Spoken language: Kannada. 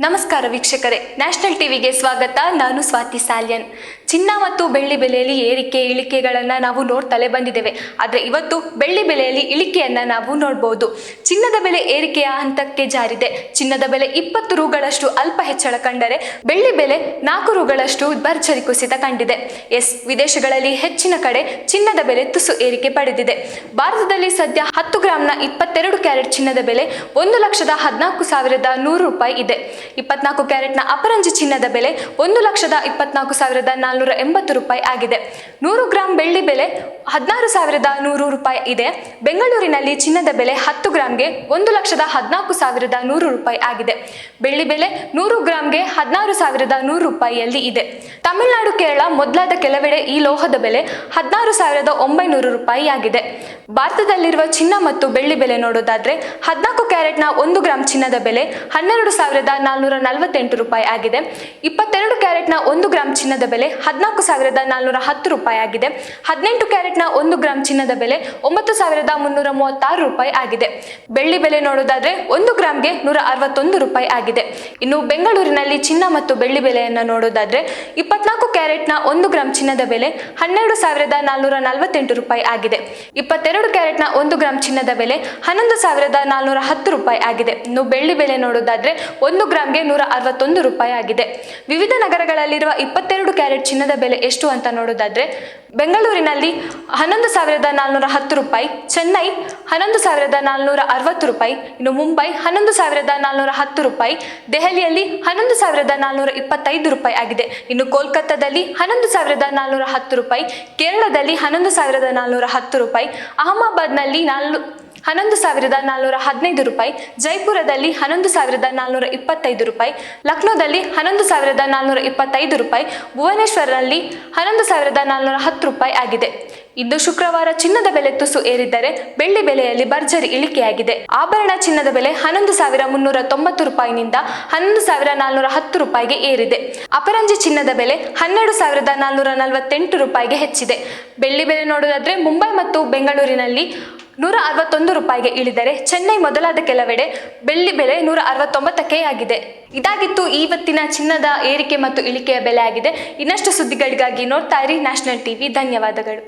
ನಮಸ್ಕಾರ ವೀಕ್ಷಕರೇ, ನ್ಯಾಷನಲ್ ಟಿವಿಗೆ ಸ್ವಾಗತ. ನಾನು ಸ್ವಾತಿ ಸಾಲ್ಯನ್. ಚಿನ್ನ ಮತ್ತು ಬೆಳ್ಳಿ ಬೆಲೆಯಲ್ಲಿ ಏರಿಕೆ ಇಳಿಕೆಗಳನ್ನು ನಾವು ನೋಡ್ತಲೇ ಬಂದಿದ್ದೇವೆ. ಆದರೆ ಇವತ್ತು ಬೆಳ್ಳಿ ಬೆಲೆಯಲ್ಲಿ ಇಳಿಕೆಯನ್ನು ನಾವು ನೋಡ್ಬೋದು. ಚಿನ್ನದ ಬೆಲೆ ಏರಿಕೆಯ ಹಂತಕ್ಕೆ ಜಾರಿದೆ. ಚಿನ್ನದ ಬೆಲೆ 20 ರೂಗಳಷ್ಟು ಅಲ್ಪ ಹೆಚ್ಚಳ ಕಂಡರೆ ಬೆಳ್ಳಿ ಬೆಲೆ 4 ರೂಗಳಷ್ಟು ಭರ್ಜರಿ ಕುಸಿತ ಕಂಡಿದೆ. ವಿದೇಶಗಳಲ್ಲಿ ಹೆಚ್ಚಿನ ಕಡೆ ಚಿನ್ನದ ಬೆಲೆ ತುಸು ಏರಿಕೆ ಪಡೆದಿದೆ. ಭಾರತದಲ್ಲಿ ಸದ್ಯ 10 ಗ್ರಾಂನ 22 ಕ್ಯಾರೆಟ್ ಚಿನ್ನದ ಬೆಲೆ 1,14,100 ರೂಪಾಯಿ ಇದೆ. 24 ಕ್ಯಾರೆಟ್ನ ಅಪರಂಜಿ ಚಿನ್ನದ ಬೆಲೆ 1,24,480 ರೂಪಾಯಿ ಆಗಿದೆ. 100 ಗ್ರಾಂ ಬೆಳ್ಳಿ ಬೆಲೆ 16,100 ರೂಪಾಯಿ ಇದೆ. ಬೆಂಗಳೂರಿನಲ್ಲಿ ಚಿನ್ನದ ಬೆಲೆ 10 ಗ್ರಾಂಗೆ 1,14,100 ರೂಪಾಯಿ ಆಗಿದೆ. ಬೆಳ್ಳಿ ಬೆಲೆ 100 ಗ್ರಾಂಗೆ 16,100 ರೂಪಾಯಿಯಲ್ಲಿ ಇದೆ. ತಮಿಳುನಾಡು, ಕೇರಳ ಮೊದಲಾದ ಕೆಲವೆಡೆ ಈ ಲೋಹದ ಬೆಲೆ 16,900 ರೂಪಾಯಿ ಆಗಿದೆ. ಭಾರತದಲ್ಲಿರುವ ಚಿನ್ನ ಮತ್ತು ಬೆಳ್ಳಿ ಬೆಲೆ ನೋಡೋದಾದ್ರೆ 14 ಕ್ಯಾರೆಟ್ನ 1 ಗ್ರಾಂ ಚಿನ್ನದ ಬೆಲೆ 12,448 ರೂಪಾಯಿ ಆಗಿದೆ. 22 ಕ್ಯಾರೆಟ್ನ 1 ಗ್ರಾಂ ಚಿನ್ನದ ಬೆಲೆ 14,410 ರೂಪಾಯಿ ಆಗಿದೆ. 18 ಕ್ಯಾರೆಟ್ನ 1 ಗ್ರಾಂ ಚಿನ್ನದ ಬೆಲೆ 9,336 ರೂಪಾಯಿ ಆಗಿದೆ. ಬೆಳ್ಳಿ ಬೆಲೆ ನೋಡೋದಾದ್ರೆ 1 ಗ್ರಾಂಗೆ 161 ರೂಪಾಯಿ ಆಗಿದೆ. ಇನ್ನು ಬೆಂಗಳೂರಿನಲ್ಲಿ ಚಿನ್ನ ಮತ್ತು ಬೆಳ್ಳಿ ಬೆಲೆಯನ್ನು ನೋಡೋದಾದ್ರೆ 24 ಕ್ಯಾರೆಟ್ನ 1 ಗ್ರಾಂ ಚಿನ್ನದ ಬೆಲೆ 12,448 ರೂಪಾಯಿ ಆಗಿದೆ. 22 ಕ್ಯಾರೆಟ್ನ 1 ಗ್ರಾಂ ಚಿನ್ನದ ಬೆಲೆ 11,410 ರೂಪಾಯಿ ಆಗಿದೆ. ಇನ್ನು ಬೆಳ್ಳಿ ಬೆಲೆ ನೋಡೋದಾದ್ರೆ 1 ಗ್ರಾಂಗೆ 161 ರೂಪಾಯಿ ಆಗಿದೆ. ವಿವಿಧ ನಗರಗಳಲ್ಲಿರುವ 22 ಕ್ಯಾರೆಟ್ ಚಿನ್ನದ ಬೆಲೆ ಎಷ್ಟು ಅಂತ ನೋಡೋದಾದ್ರೆ ಬೆಂಗಳೂರಿನಲ್ಲಿ 11,410 ರೂಪಾಯಿ, ಚೆನ್ನೈ 11,460 ರೂಪಾಯಿ, ಇನ್ನು ಮುಂಬೈ 11,410 ರೂಪಾಯಿ, ದೆಹಲಿಯಲ್ಲಿ 11,425 ರೂಪಾಯಿ ಆಗಿದೆ. ಇನ್ನು ಕೋಲ್ಕತ್ತಾದಲ್ಲಿ 11,410 ರೂಪಾಯಿ, ಕೇರಳದಲ್ಲಿ 11,410 ರೂಪಾಯಿ, ಅಹಮದಾಬಾದ್ನಲ್ಲಿ 11,415 ರೂಪಾಯಿ, ಜೈಪುರದಲ್ಲಿ 11,425 ರೂಪಾಯಿ, ಲಕ್ನೋದಲ್ಲಿ 11,425 ರೂಪಾಯಿ, ಭುವನೇಶ್ವರದಲ್ಲಿ 11,410 ರೂಪಾಯಿ ಆಗಿದೆ. ಇಂದು ಶುಕ್ರವಾರ ಚಿನ್ನದ ಬೆಲೆ ತುಸು ಏರಿದ್ದರೆ ಬೆಳ್ಳಿ ಬೆಲೆಯಲ್ಲಿ ಭರ್ಜರಿ ಇಳಿಕೆಯಾಗಿದೆ. ಆಭರಣ ಚಿನ್ನದ ಬೆಲೆ 11,390 ರೂಪಾಯಿನಿಂದ 11,410 ರೂಪಾಯಿಗೆ ಏರಿದೆ. ಅಪರಂಜಿ ಚಿನ್ನದ ಬೆಲೆ 12,448 ರೂಪಾಯಿಗೆ ಹೆಚ್ಚಿದೆ. ಬೆಳ್ಳಿ ಬೆಲೆ ನೋಡೋದಾದ್ರೆ ಮುಂಬೈ ಮತ್ತು ಬೆಂಗಳೂರಿನಲ್ಲಿ 161 ರೂಪಾಯಿಗೆ ಇಳಿದರೆ ಚೆನ್ನೈ ಮೊದಲಾದ ಕೆಲವೆಡೆ ಬೆಳ್ಳಿ ಬೆಲೆ 169ಕ್ಕೆ ಆಗಿದೆ. ಇದಾಗಿತ್ತು ಇವತ್ತಿನ ಚಿನ್ನದ ಏರಿಕೆ ಮತ್ತು ಇಳಿಕೆಯ ಬೆಲೆ ಆಗಿದೆ. ಇನ್ನಷ್ಟು ಸುದ್ದಿಗಳಿಗಾಗಿ ನೋಡ್ತಾ ಇರಿ ನ್ಯಾಷನಲ್ ಟಿವಿ. ಧನ್ಯವಾದಗಳು.